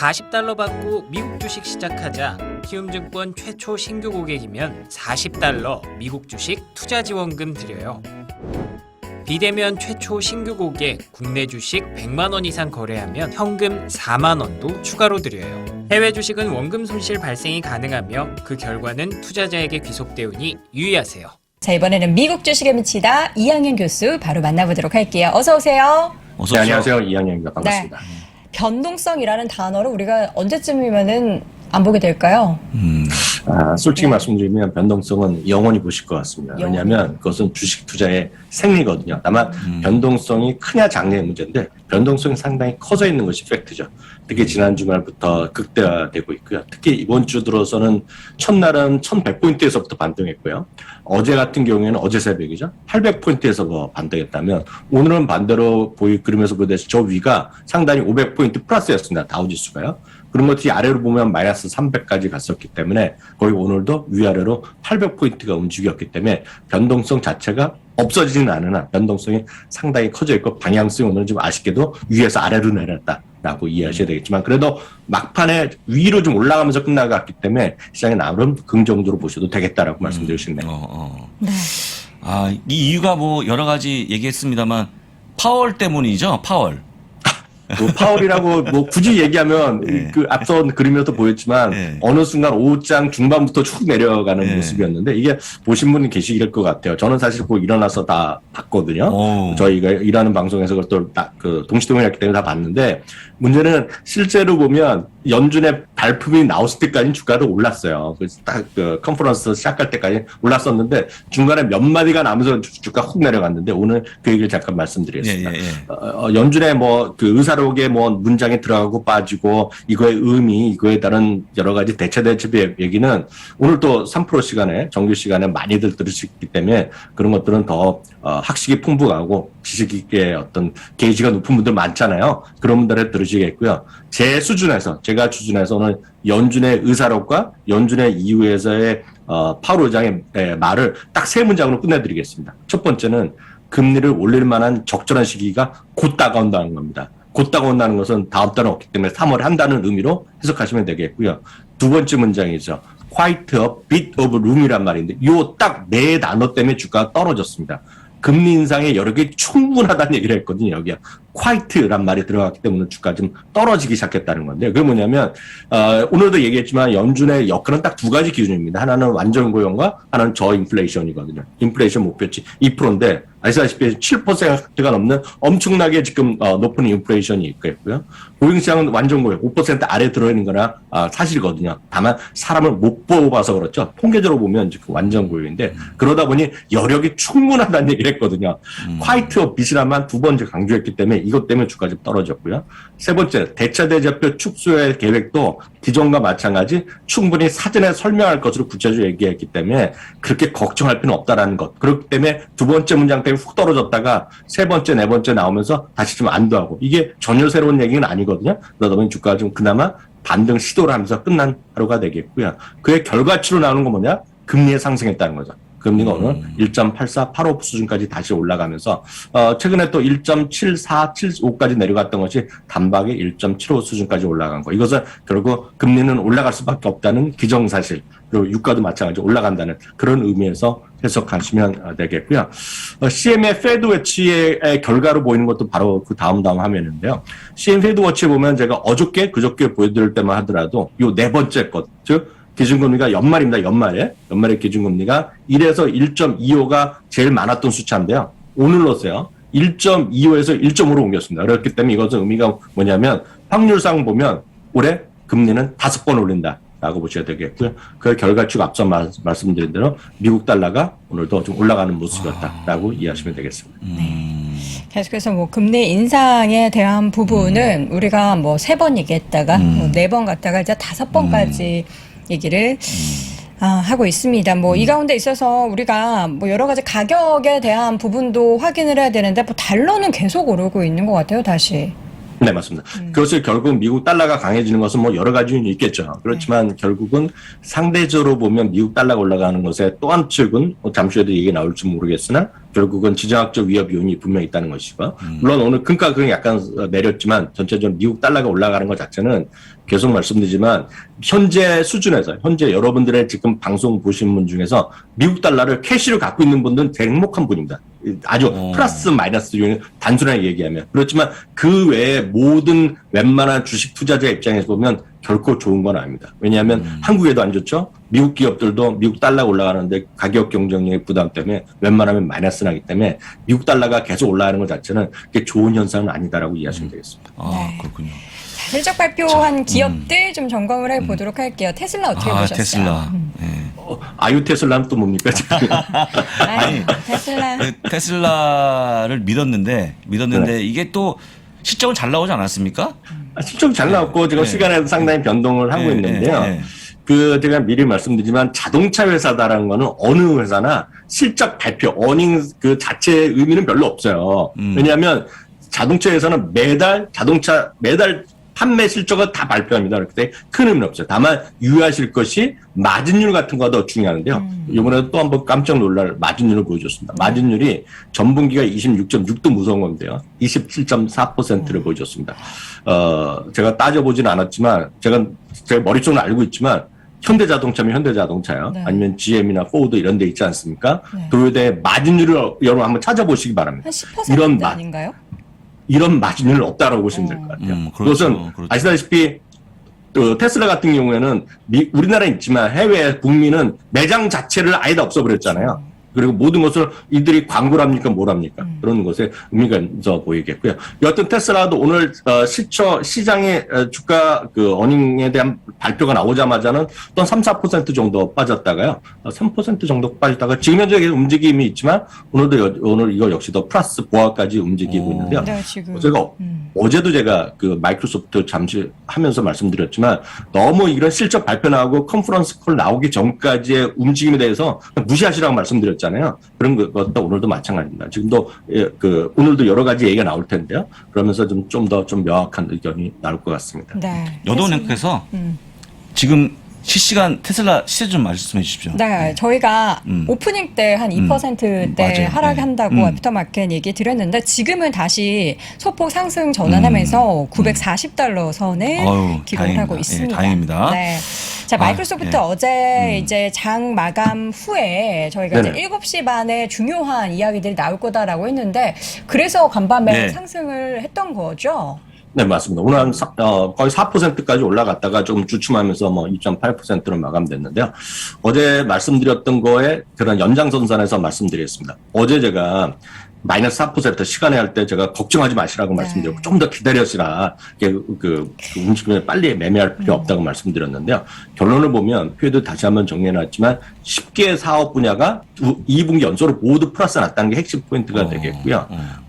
$40 받고 미국 주식 시작하자. 키움증권 최초 신규 고객이면 $40 미국 주식 투자 지원금 드려요. 비대면 최초 신규 고객 국내 주식 100만 원 이상 거래하면 현금 4만 원도 추가로 드려요. 해외 주식은 원금 손실 발생이 가능하며 그 결과는 투자자에게 귀속되오니 유의하세요. 자, 이번에는 미국 주식에 미치다 이양현 교수 바로 만나보도록 할게요. 어서 오세요. 네, 안녕하세요. 이양현입니다. 반갑습니다. 네. 변동성이라는 단어를 우리가 언제쯤이면은 안 보게 될까요? 솔직히 말씀드리면 변동성은 영원히 보실 것 같습니다. 왜냐하면 그것은 주식 투자의 생리거든요. 다만 변동성이 크냐 작냐의 문제인데 변동성이 상당히 커져 있는 것이 팩트죠. 특히 지난 주말부터 극대화되고 있고요. 특히 이번 주 들어서는 첫날은 1100포인트에서부터 반등했고요. 어제 같은 경우에는 어제 새벽이죠. 800포인트에서 반등했다면 오늘은 반대로 그림에서 보듯이 저 위가 상당히 500포인트 플러스였습니다. 다우지수가요. 그런 것들이 아래로 보면 마이너스 300까지 갔었기 때문에 거의 오늘도 위아래로 800포인트가 움직였기 때문에 변동성 자체가 없어지지는 않으나 변동성이 상당히 커져 있고 방향성이 오늘 좀 아쉽게도 위에서 아래로 내렸다라고 이해하셔야 되겠지만 그래도 막판에 위로 좀 올라가면서 끝나갔기 때문에 시장에 나름 긍정적으로 보셔도 되겠다라고 말씀드리고 싶네요. 네. 이 이유가 뭐 여러 가지 얘기했습니다만 파월 때문이죠. 파월. 파월이라고 뭐 굳이 얘기하면 그 앞서 그림에도 보였지만 어느 순간 5장 중반부터 쭉 내려가는 모습이었는데 이게 보신 분이 계시길 것 같아요. 저는 사실 그 일어나서 다 봤거든요. 저희가 일하는 방송에서 그걸 또 동시동행했기 때문에 다 봤는데 문제는 실제로 보면 연준의 발품이 나왔을 때까지는 주가도 올랐어요. 그래서 딱 컨퍼런스 시작할 때까지 올랐었는데 중간에 몇 마디가 나면서 주가 훅 내려갔는데 오늘 그 얘기를 잠깐 말씀드리겠습니다. 연준의 뭐 그 의사록의 뭐 문장에 들어가고 빠지고 이거의 의미, 이거에 따른 여러 가지 대체 얘기는 오늘 또 3프로 시간에 정규 시간에 많이들 들으셨기 때문에 그런 것들은 더 학식이 풍부하고 지식의 어떤 게이지가 높은 분들 많잖아요. 그런 분들에 들으시겠고요. 제 수준에서 제가 수준에서 오늘 연준의 의사록과 연준의 이후에서의 파월 의장의 말을 딱 세 문장으로 끝내드리겠습니다. 첫 번째는 금리를 올릴 만한 적절한 시기가 곧 다가온다는 겁니다. 곧 다가온다는 것은 다음 달은 없기 때문에 3월에 한다는 의미로 해석하시면 되겠고요. 두 번째 문장이죠. Quite a bit of room이란 말인데 요 딱 네 단어 때문에 주가가 떨어졌습니다. 금리 인상에 여력이 충분하다는 얘기를 했거든요. 여기가 quite란 말이 들어갔기 때문에 주가가 좀 떨어지기 시작했다는 건데 그게 뭐냐면 오늘도 얘기했지만 연준의 역할은 딱 두 가지 기준입니다. 하나는 완전 고용과 하나는 저인플레이션이거든요. 인플레이션 목표치 2%인데 아시다시피 7%가 넘는 엄청나게 지금 높은 인플레이션이 있고요. 고용시장은 완전 고용 5% 아래 들어있는 거나 사실이거든요. 다만 사람을 못 뽑아서 그렇죠. 통계적으로 보면 지금 완전 고용인데 그러다 보니 여력이 충분하다는 얘기를 했거든요. 화이트 빛이란 말 두 번째 강조했기 때문에 이것 때문에 주가가 좀 떨어졌고요. 세 번째 대차 대조표 축소의 계획도 기존과 마찬가지 충분히 사전에 설명할 것으로 구체적으로 얘기했기 때문에 그렇게 걱정할 필요는 없다라는 것. 그렇기 때문에 두 번째 문장 때문에 훅 떨어졌다가 세 번째, 네 번째 나오면서 다시 좀 안도하고 이게 전혀 새로운 얘기는 아니거든요. 그러다 보니 주가가 좀 그나마 반등 시도를 하면서 끝난 하루가 되겠고요. 그의 결과치로 나오는 건 뭐냐? 금리에 상승했다는 거죠. 금리가 오늘 1.8485 수준까지 다시 올라가면서 최근에 또 1.7475까지 내려갔던 것이 단박에 1.75 수준까지 올라간 거. 이것은 결국 금리는 올라갈 수밖에 없다는 기정사실. 그리고 유가도 마찬가지로 올라간다는 그런 의미에서 해석하시면 되겠고요. CM의 페드 워치의 결과로 보이는 것도 바로 그 다음 화면인데요. CM 페드 워치에 보면 제가 어저께 그저께 보여드릴 때만 하더라도 요 네 번째 것, 즉 기준금리가 연말입니다. 연말에 기준금리가 1에서 1.25가 제일 많았던 숫자인데요. 오늘로서요. 1.25에서 1.5로 옮겼습니다. 그렇기 때문에 이것은 의미가 뭐냐면 확률상 보면 올해 금리는 5번 올린다라고 보셔야 되겠고요. 그 결과치가 앞서 말씀드린 대로 미국 달러가 오늘도 좀 올라가는 모습이었다라고 이해하시면 되겠습니다. 계속해서 뭐 금리 인상에 대한 부분은 우리가 뭐 3번 얘기했다가 뭐 4번 갔다가 이제 5번까지 얘기를 하고 있습니다. 뭐 이 가운데 있어서 우리가 뭐 여러 가지 가격에 대한 부분도 확인을 해야 되는데 뭐 달러는 계속 오르고 있는 것 같아요, 다시. 네, 맞습니다. 그것을 결국 미국 달러가 강해지는 것은 뭐 여러 가지 이유는 있겠죠. 그렇지만 결국은 상대적으로 보면 미국 달러가 올라가는 것에 또 한 측은 잠시 후에도 얘기 나올지 모르겠으나 결국은 지정학적 위협 요인이 분명히 있다는 것이고 물론 오늘 금가 그냥 약간 내렸지만 전체적으로 미국 달러가 올라가는 것 자체는 계속 말씀드리지만 현재 수준에서 현재 여러분들의 지금 방송 보신 분 중에서 미국 달러를 캐시로 갖고 있는 분들은 되게 행복한 분입니다. 아주 플러스 마이너스 요인 단순하게 얘기하면 그렇지만 그 외에 모든 웬만한 주식 투자자 입장에서 보면 결코 좋은 건 아닙니다. 왜냐하면 한국에도 안 좋죠. 미국 기업들도 미국 달러가 올라가는데 가격 경쟁력의 부담 때문에 웬만하면 마이너스 나기 때문에 미국 달러가 계속 올라가는 것 자체는 그게 좋은 현상은 아니다라고 이해하시면 되겠습니다. 네. 그렇군요. 자, 실적 발표한 기업들 좀 점검을 해보도록 할게요. 테슬라 어떻게 보셨어요? 테슬라. 아유 테슬라는 또 뭡니까? 아니, 테슬라. 테슬라를 믿었는데 네. 이게 또 실적은 잘 나오지 않았습니까? 실적 잘 나왔고 지금 시간에도 상당히 변동을 하고 있는데요. 제가 미리 말씀드리지만 자동차 회사다라는 거는 어느 회사나 실적 발표, 어닝 그 자체의 의미는 별로 없어요. 왜냐하면 자동차 회사는 매달 판매 실적을 다 발표합니다. 그때 큰 의미는 없어요. 다만 유의하실 것이 마진율 같은 거가 더 중요한데요. 이번에도 또 한번 깜짝 놀랄 마진율을 보여줬습니다. 마진율이 전분기가 26.6도 무서운 건데요. 27.4%를 보여줬습니다. 제가 따져보지는 않았지만 제가 머릿속으로 알고 있지만 현대자동차면 현대자동차요. 네. 아니면 GM이나 포드 이런 데 있지 않습니까? 네. 그에 대해 마진율을 여러분 한번 찾아보시기 바랍니다. 한 10% 아닌가요? 이런 마진율은 없다라고 보시면 될 것 같아요. 그렇죠, 그것은 그렇죠. 아시다시피 테슬라 같은 경우에는 우리나라에 있지만 해외 북미는 매장 자체를 아예 다 없애버렸잖아요. 그리고 모든 것을 이들이 광고를 합니까 뭘 합니까? 그런 것에 의미가 있어 보이겠고요. 여하튼 테슬라도 오늘 시장의 주가 그 어닝에 대한 발표가 나오자마자는 또 3-4% 정도 빠졌다가요. 3% 정도 빠졌다가 지금 현재 움직임이 있지만 오늘 이거 역시 더 플러스 보합까지 움직이고 있는데요. 네, 지금. 어제도 제가 그 마이크로소프트 잠시 하면서 말씀드렸지만 너무 이런 실적 발표 나오고 컨퍼런스 콜 나오기 전까지의 움직임에 대해서 무시하시라고 말씀드렸잖아요. 그런 것도 오늘도 마찬가지입니다. 지금도 오늘도 여러 가지 얘기가 나올 텐데요. 그러면서 좀 더 명확한 의견이 나올 것 같습니다. 네. 여도은행께서 지금 실시간 테슬라 시세 좀 말씀해 주십시오. 네, 저희가 오프닝 때 한 2%대 맞아요. 하락한다고 애프터마켓 얘기 드렸는데 지금은 다시 소폭 상승 전환하면서 940달러 선을 기록을 하고 있습니다. 다행입니다. 네. 자, 마이크로소프트 어제 이제 장 마감 후에 저희가 이제 7시 반에 중요한 이야기들이 나올 거다라고 했는데 그래서 간밤에 상승을 했던 거죠. 네, 맞습니다. 오늘 거의 4%까지 올라갔다가 좀 주춤하면서 2.8%로 마감됐는데요. 어제 말씀드렸던 거에 그런 연장선상에서 말씀드리겠습니다. 어제 제가 마이너스 4% 시간에 할 때 제가 걱정하지 마시라고 말씀드렸고 좀 더 기다려시라. 그 움직임을 빨리 매매할 필요 없다고 말씀드렸는데요. 결론을 보면 표에도 다시 한번 정리해놨지만 10개 사업 분야가 2분기 연속으로 모두 플러스 났다는 게 핵심 포인트가 되겠고요.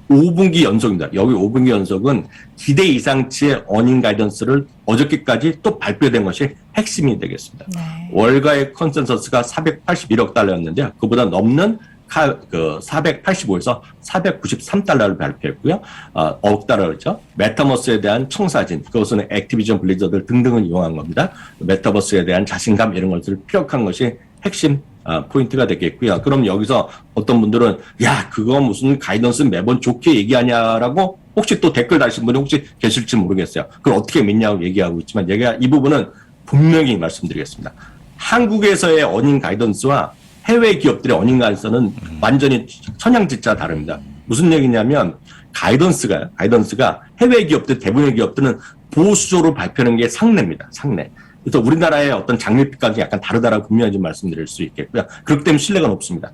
5분기 연속입니다. 여기 5분기 연속은 기대 이상치의 어닝 가이던스를 어저께까지 또 발표된 것이 핵심이 되겠습니다. 네. 월가의 컨센서스가 481억 달러였는데요. 그보다 넘는 485에서 493달러를 발표했고요. 억 달러죠. 메타버스에 대한 청사진, 그것은 액티비전 블리자드 등등을 이용한 겁니다. 메타버스에 대한 자신감 이런 것들을 피력한 것이 핵심 포인트가 되겠고요. 그럼 여기서 어떤 분들은 야 그거 무슨 가이던스 매번 좋게 얘기하냐라고 혹시 또 댓글 다신 분이 혹시 계실지 모르겠어요. 그걸 어떻게 믿냐고 얘기하고 있지만 제가 이 부분은 분명히 말씀드리겠습니다. 한국에서의 어닝 가이던스와 해외 기업들의 어닝 가이던스는 완전히 천양지차 다릅니다. 무슨 얘기냐면 가이던스가 해외 기업들 대부분의 기업들은 보수적으로 발표하는 게 상례입니다. 상례. 그래서 우리나라의 어떤 장밋빛까지 약간 다르다라고 분명히 좀 말씀드릴 수 있겠고요. 그렇기 때문에 신뢰가 높습니다.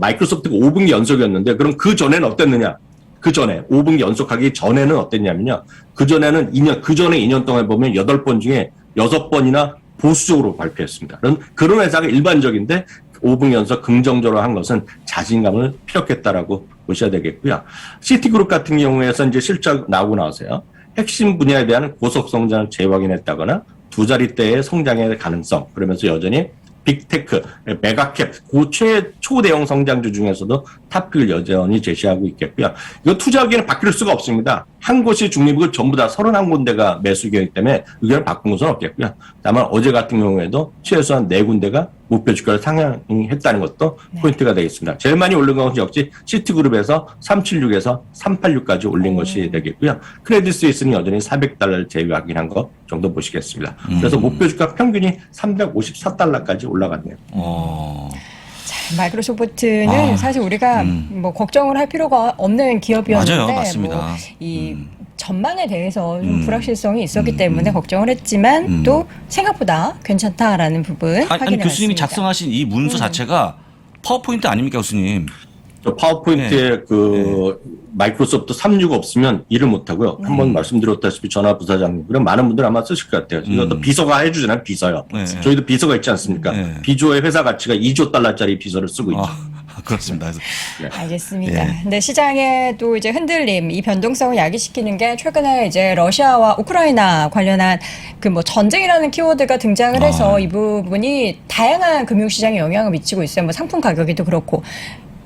마이크로소프트가 5분기 연속이었는데 그럼 그 전에는 어땠느냐? 그 전에 5분기 연속하기 전에는 어땠냐면요. 그 전에 2년 동안 보면 8번 중에 6번이나 보수적으로 발표했습니다. 그런 회사가 일반적인데 5분기 연속 긍정적으로 한 것은 자신감을 피력했다라고 보셔야 되겠고요. 시티그룹 같은 경우에서 이제 실적 나오고 나서요. 핵심 분야에 대한 고속 성장을 재확인했다거나 두 자릿대의 성장의 가능성 그러면서 여전히 빅테크, 메가캡, 초대형 성장주 중에서도 탑픽을 여전히 제시하고 있겠고요. 이거 투자하기에는 바뀔 수가 없습니다. 한 곳이 중립이고 전부 다 31군데가 매수기이기 때문에 의견을 바꾼 것은 없겠고요. 다만 어제 같은 경우에도 최소한 4군데가 목표 주가를 상향했다는 것도 포인트가 되겠습니다. 제일 많이 오른 것은 역시 시티그룹에서 376에서 386까지 올린 것이 되겠고요. 크레딧 스위스는 여전히 400달러를 제외하긴 한 것 정도 보시겠습니다. 그래서 목표 주가 평균이 354달러까지 올라갔네요. 자, 마이크로소프트는 사실 우리가 뭐 걱정을 할 필요가 없는 기업이었는데 맞아요, 맞습니다. 뭐 이 전망에 대해서 좀 불확실성이 있었기 때문에 걱정을 했지만 또 생각보다 괜찮다라는 부분 아니 확인해봤습니다. 교수님이 작성하신 이 문서 자체가 파워포인트 아닙니까, 교수님? 저 파워포인트에 마이크로소프트 365 없으면 일을 못하고요. 한번 말씀드렸다시피 전화 부사장님, 그럼 많은 분들 아마 쓰실 것 같아요. 이것도 비서가 해주잖아요, 비서요. 네. 저희도 비서가 있지 않습니까? 네. 비조의 회사 가치가 2조 달러짜리 비서를 쓰고 있죠. 그렇습니다. 알겠습니다. 예. 근데 시장의 또 이제 흔들림, 이 변동성을 야기시키는 게 최근에 이제 러시아와 우크라이나 관련한 그 뭐 전쟁이라는 키워드가 등장을 해서 이 부분이 다양한 금융시장에 영향을 미치고 있어요. 뭐 상품 가격에도 그렇고.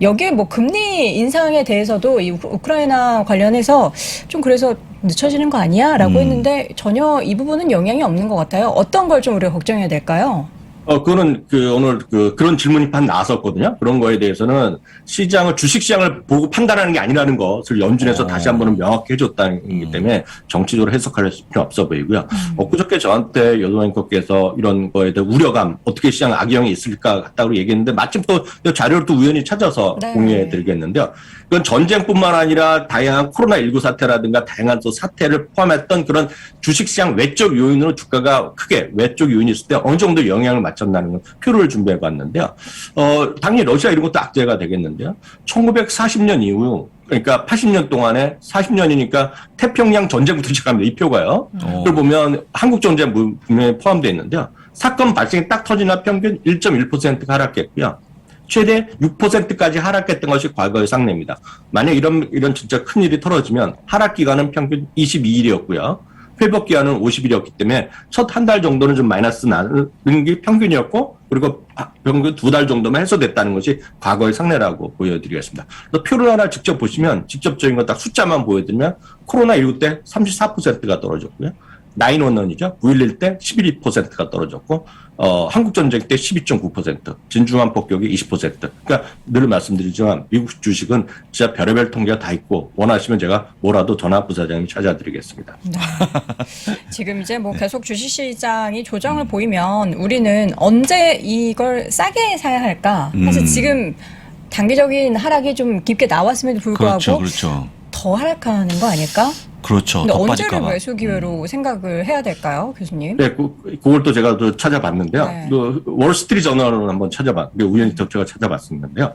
여기에 뭐 금리 인상에 대해서도 이 우크라이나 관련해서 좀 그래서 늦춰지는 거 아니야? 라고 했는데 전혀 이 부분은 영향이 없는 것 같아요. 어떤 걸 좀 우리가 걱정해야 될까요? 그거는 오늘 그런 질문이 나왔었거든요. 그런 거에 대해서는 주식시장을 보고 판단하는 게 아니라는 것을 연준에서 다시 한 번은 명확히 해줬다는 때문에 정치적으로 해석할 필요 없어 보이고요. 엊그저께 저한테 여도앵커께서 이런 거에 대한 우려감, 어떻게 시장 악영향이 있을까 같다고 얘기했는데 마침 또 자료를 또 우연히 찾아서 네. 공유해 드리겠는데요. 그건 전쟁뿐만 아니라 다양한 코로나19 사태라든가 다양한 또 사태를 포함했던 그런 주식시장 외적 요인으로 주가가 크게 외적 요인이 있을 때 어느 정도 영향을 맞췄다는 건 표를 준비해 봤는데요. 당연히 러시아 이런 것도 악재가 되겠는데요. 1940년 이후 그러니까 80년 동안에 40년이니까 태평양 전쟁부터 시작합니다. 이 표가요. 그걸 보면 한국 전쟁 분명히 포함되어 있는데요. 사건 발생이 딱 터지나 평균 1.1%가 하락했고요. 최대 6%까지 하락했던 것이 과거의 상례입니다. 만약 이런 진짜 큰 일이 떨어지면 하락 기간은 평균 22일이었고요. 회복 기간은 50일이었기 때문에 첫 한 달 정도는 좀 마이너스 나는 게 평균이었고, 그리고 평균 2달 정도만 해소됐다는 것이 과거의 상례라고 보여드리겠습니다. 그래서 표를 하나 직접 보시면 직접적인 거 딱 숫자만 보여드리면 코로나19 때 34%가 떨어졌고요. 911이죠. 9.11 때 11%가 떨어졌고, 한국전쟁 때 12.9%, 진중한 폭격이 20%. 그러니까 늘 말씀드리지만 미국 주식은 진짜 별의별 통계가 다 있고 원하시면 제가 뭐라도 전화 부사장님 찾아드리겠습니다. 네. 지금 이제 뭐 계속 주식시장이 조정을 보이면 우리는 언제 이걸 싸게 사야 할까? 사실 지금 단기적인 하락이 좀 깊게 나왔음에도 불구하고 그렇죠. 더 하락하는 거 아닐까? 그렇죠. 근데 더 언제를 빠질까 봐. 매수 기회로 생각을 해야 될까요, 교수님? 네, 그걸 또 제가 또 찾아봤는데요. 네. 월스트리트 저널을 한번 우연히 제가 찾아봤었는데요.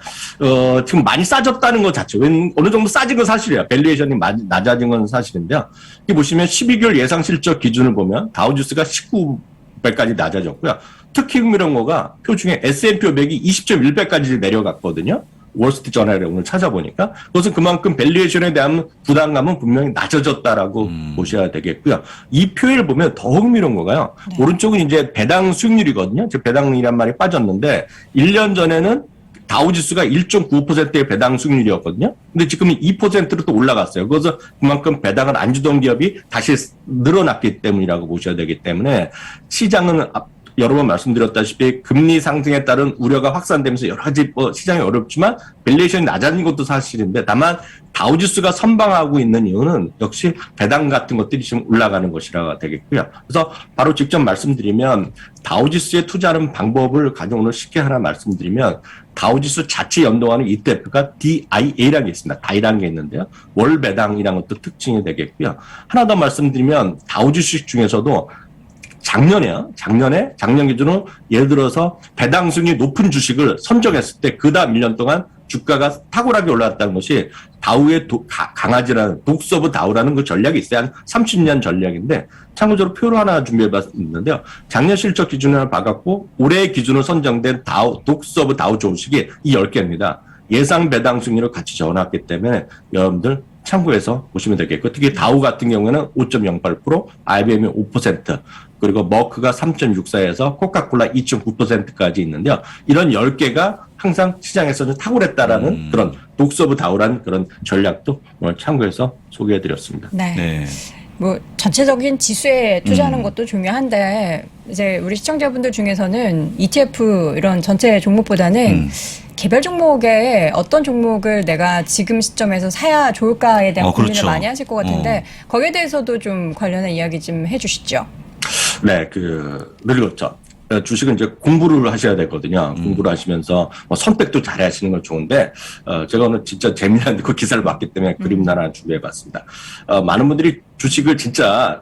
지금 많이 싸졌다는 것 자체, 어느 정도 싸진 건 사실이에요. 밸류에이션이 많이 낮아진 건 사실인데요. 여기 보시면 12개월 예상 실적 기준을 보면 다우지수가 19배까지 낮아졌고요. 특히 흥미로운 거가 표 중에 S&P 500이 20.1배까지 내려갔거든요. 월스트리트 저널에 오늘 찾아보니까 그것은 그만큼 밸류에이션에 대한 부담감은 분명히 낮아졌다라고 보셔야 되겠고요. 이 표를 보면 더 흥미로운 거가요. 네. 오른쪽은 이제 배당 수익률이거든요. 즉 배당이란 말이 빠졌는데 1년 전에는 다우지수가 1.95%의 배당 수익률이었거든요. 근데 지금 2%로 또 올라갔어요. 그래서 그만큼 배당을 안 주던 기업이 다시 늘어났기 때문이라고 보셔야 되기 때문에 시장은 여러 번 말씀드렸다시피 금리 상승에 따른 우려가 확산되면서 여러 가지 시장이 어렵지만 밸류에이션이 낮아진 것도 사실인데 다만 다우지수가 선방하고 있는 이유는 역시 배당 같은 것들이 지금 올라가는 것이라 되겠고요. 그래서 바로 직접 말씀드리면 다우지수에 투자하는 방법을 가지고 오늘 쉽게 하나 말씀드리면 다우지수 자체 연동하는 ETF가 DIA라는 게 있습니다. DIA라는 게 있는데요. 월 배당이라는 것도 특징이 되겠고요. 하나 더 말씀드리면 다우지수 중에서도 작년 기준으로 예를 들어서 배당 수익이 높은 주식을 선정했을 때 그 다음 1년 동안 주가가 탁월하게 올라갔다는 것이 다우의 강아지라는 독스 오브 다우라는 그 전략이 있어요. 한 30년 전략인데 참고적으로 표를 하나 준비해봤는데요. 작년 실적 기준을 봐갖고 올해 기준으로 선정된 독스 오브 다우 주식이 이 10개입니다. 예상 배당 수익률을 같이 적어놨기 때문에 여러분들 참고해서 보시면 되겠고 특히 다우 같은 경우에는 5.08%, IBM이 5%, 그리고 머크가 3.64에서 코카콜라 2.9%까지 있는데요. 이런 10개가 항상 시장에서 좀 탁월했다라는 그런 독스 오브 다우란 그런 전략도 오늘 참고해서 소개해드렸습니다. 네. 네. 뭐 전체적인 지수에 투자하는 것도 중요한데 이제 우리 시청자분들 중에서는 ETF 이런 전체 종목보다는 개별 종목에 어떤 종목을 내가 지금 시점에서 사야 좋을까에 대한 고민을 그렇죠. 많이 하실 것 같은데 거기에 대해서도 좀 관련한 이야기 좀 해주시죠. 네, 늘 그렇죠. 주식은 이제 공부를 하셔야 되거든요. 공부를 하시면서 뭐 선택도 잘 하시는 건 좋은데, 제가 오늘 진짜 재미난 그 기사를 봤기 때문에 그림 하나 준비해봤습니다. 많은 분들이 주식을 진짜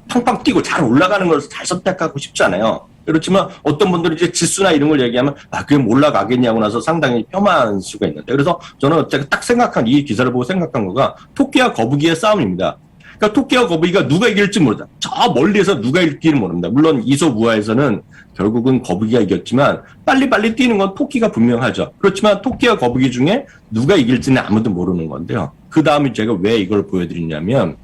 팡팡 뛰고 잘 올라가는 걸 잘 선택하고 싶잖아요. 그렇지만 어떤 분들이 이제 지수나 이런 걸 얘기하면 그게 올라가겠냐고 나서 상당히 폄하할 수가 있는데, 그래서 저는 제가 딱 생각한 이 기사를 보고 생각한 거가 토끼와 거북이의 싸움입니다. 그러니까 토끼와 거북이가 누가 이길지 모르다. 저 멀리에서 누가 이길지 모릅니다. 물론 이솝우화에서는 결국은 거북이가 이겼지만 빨리빨리 뛰는 건 토끼가 분명하죠. 그렇지만 토끼와 거북이 중에 누가 이길지는 아무도 모르는 건데요. 그 다음에 제가 왜 이걸 보여드리냐면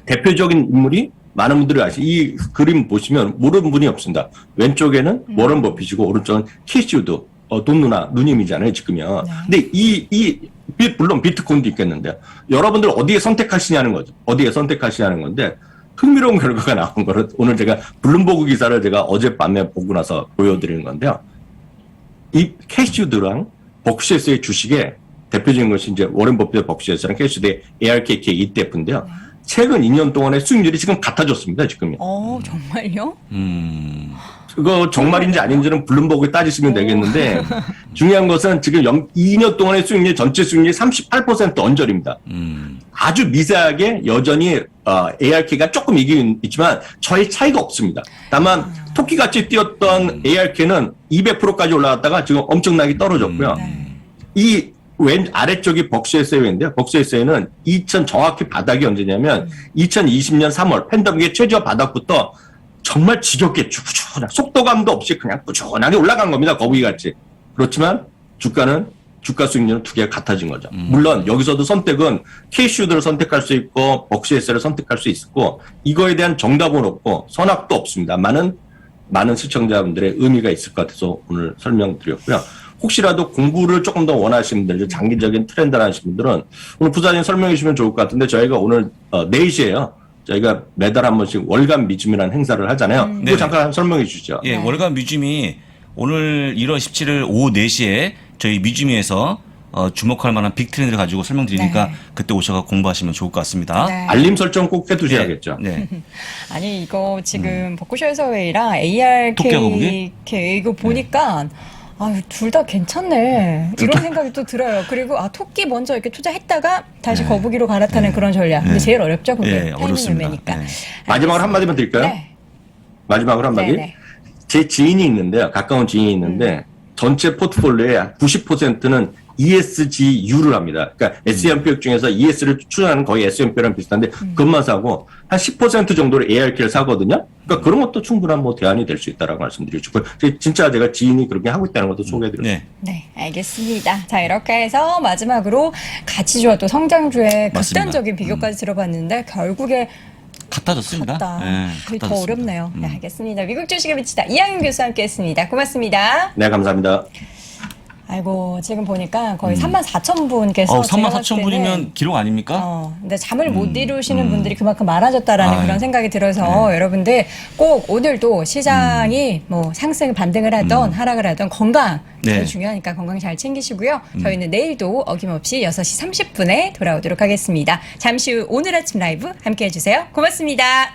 대표적인 인물이 많은 분들이 이 그림 보시면 모르는 분이 없습니다. 왼쪽에는 워런 버핏이고 오른쪽은 캐시 우드, 돈 누님이잖아요, 지금요. 근데 물론 비트코인도 있겠는데 여러분들 어디에 선택하시냐는 거죠. 어디에 선택하시냐는 건데 흥미로운 결과가 나온 거를 오늘 제가 블룸버그 기사를 제가 어젯밤에 보고 나서 보여드리는 건데요. 이 캐시우드랑 벅시에스의 주식에 대표적인 것이 이제 워런 버핏의 벅시에스랑 캐시우드의 ARKK ETF인데요. 최근 2년 동안의 수익률이 지금 같아졌습니다, 지금요. 정말요? 그거 정말인지 아닌지는 블룸버그에 따지시면 되겠는데 중요한 것은 지금 2년 동안의 수익률, 전체 수익률이 38% 언저리입니다. 아주 미세하게 여전히 ARK가 조금 이기긴 있지만 저희 차이가 없습니다. 다만 토끼같이 뛰었던 ARK는 200%까지 올라갔다가 지금 엄청나게 떨어졌고요. 이 왼 아래쪽이 벅시에스인데요. 벅시에스는 정확히 바닥이 언제냐면 2020년 3월 팬데믹의 최저 바닥부터 정말 지겹게 꾸준하게 속도감도 없이 그냥 꾸준하게 올라간 겁니다. 거북이같이. 그렇지만 주가 수익률은 두 개가 같아진 거죠. 물론 여기서도 선택은 캐시우드를 선택할 수 있고 벅시에스를 선택할 수 있고 이거에 대한 정답은 없고 선악도 없습니다. 많은 시청자분들의 의미가 있을 것 같아서 오늘 설명드렸고요. 혹시라도 공부를 조금 더 원하시는 분들, 장기적인 트렌드를 하시는 분들은 오늘 부사님 설명해 주시면 좋을 것 같은데 저희가 오늘 4시에요. 저희가 매달 한 번씩 월간 미즘이라는 행사를 하잖아요. 그거 잠깐 설명해 주시죠. 예, 월간 뮤즘이 오늘 1월 17일 오후 4시에 저희 뮤즘에서 주목할 만한 빅 트렌드를 가지고 설명드리니까 그때 오셔서 공부하시면 좋을 것 같습니다. 네. 알림 설정 꼭 해두셔야겠죠. 네. 아니 이거 지금 벚꽃쇼에서 웨이랑 토끼와 거북이? ARK 이거 보니까 둘 다 괜찮네 이런 생각이 또 들어요. 그리고 토끼 먼저 이렇게 투자했다가 다시 거북이로 갈아타는 그런 전략. 근데 제일 어렵죠, 그게 타이밍을 매니까. 마지막으로 한마디만 드릴까요? 네. 마지막으로 한마디. 네네. 제 지인이 있는데요. 가까운 지인이 있는데 전체 포트폴리오의 90%는 ESGU를 합니다. 그러니까 S&P 중에서 ES를 추천하는 거의 S&P랑 비슷한데 그것만 사고 한 10% 정도를 ARK를 사거든요. 그러니까 그런 것도 충분한 대안이 될 수 있다라고 말씀드리고 싶고요. 진짜 제가 지인이 그렇게 하고 있다는 것도 소개해드렸습니다. 네, 알겠습니다. 자, 이렇게 해서 마지막으로 가치주와 또 성장주의 맞습니다. 극단적인 비교까지 들어봤는데 결국에 같아졌습니다. 같다. 네, 그게 더 같아졌습니다. 어렵네요. 네, 알겠습니다. 미국 주식에 미치다 이항윤 교수와 함께했습니다. 고맙습니다. 네, 감사합니다. 아이고 지금 보니까 거의 34,000분께서 34,000분이면 기록 아닙니까? 근데 잠을 못 이루시는 분들이 그만큼 많아졌다라는 그런 생각이 들어서 여러분들 꼭 오늘도 시장이 뭐 상승 반등을 하던 하락을 하던 건강 제일 중요하니까 건강 잘 챙기시고요. 저희는 내일도 어김없이 6시 30분에 돌아오도록 하겠습니다. 잠시 후 오늘 아침 라이브 함께해 주세요. 고맙습니다.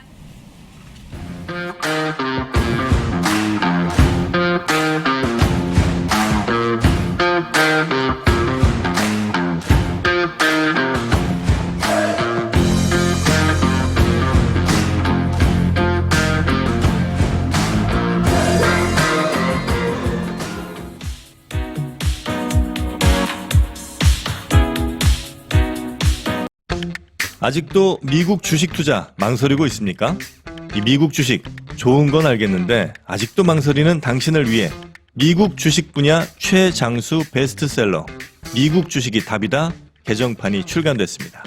아직도 미국 주식 투자 망설이고 있습니까? 이 미국 주식 좋은 건 알겠는데 아직도 망설이는 당신을 위해 미국 주식 분야 최장수 베스트셀러 미국 주식이 답이다 개정판이 출간됐습니다.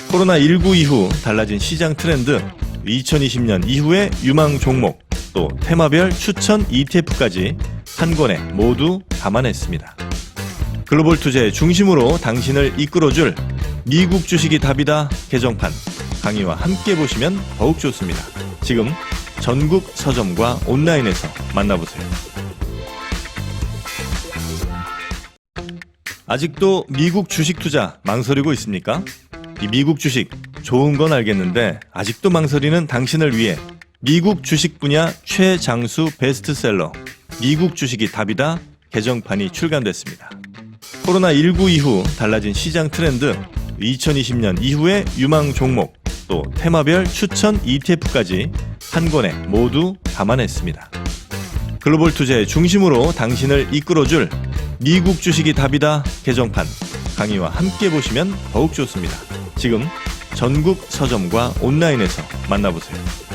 코로나19 이후 달라진 시장 트렌드, 2020년 이후의 유망 종목, 또 테마별 추천 ETF까지 한 권에 모두 담아냈습니다. 글로벌 투자의 중심으로 당신을 이끌어줄 미국 주식이 답이다 개정판 강의와 함께 보시면 더욱 좋습니다. 지금 전국 서점과 온라인에서 만나보세요. 아직도 미국 주식 투자 망설이고 있습니까? 이 미국 주식 좋은 건 알겠는데 아직도 망설이는 당신을 위해 미국 주식 분야 최장수 베스트셀러 미국 주식이 답이다 개정판이 출간됐습니다. 코로나19 이후 달라진 시장 트렌드, 2020년 이후의 유망 종목, 또 테마별 추천 ETF까지 한 권에 모두 담아냈습니다. 글로벌 투자의 중심으로 당신을 이끌어줄 미국 주식이 답이다 개정판 강의와 함께 보시면 더욱 좋습니다. 지금 전국 서점과 온라인에서 만나보세요.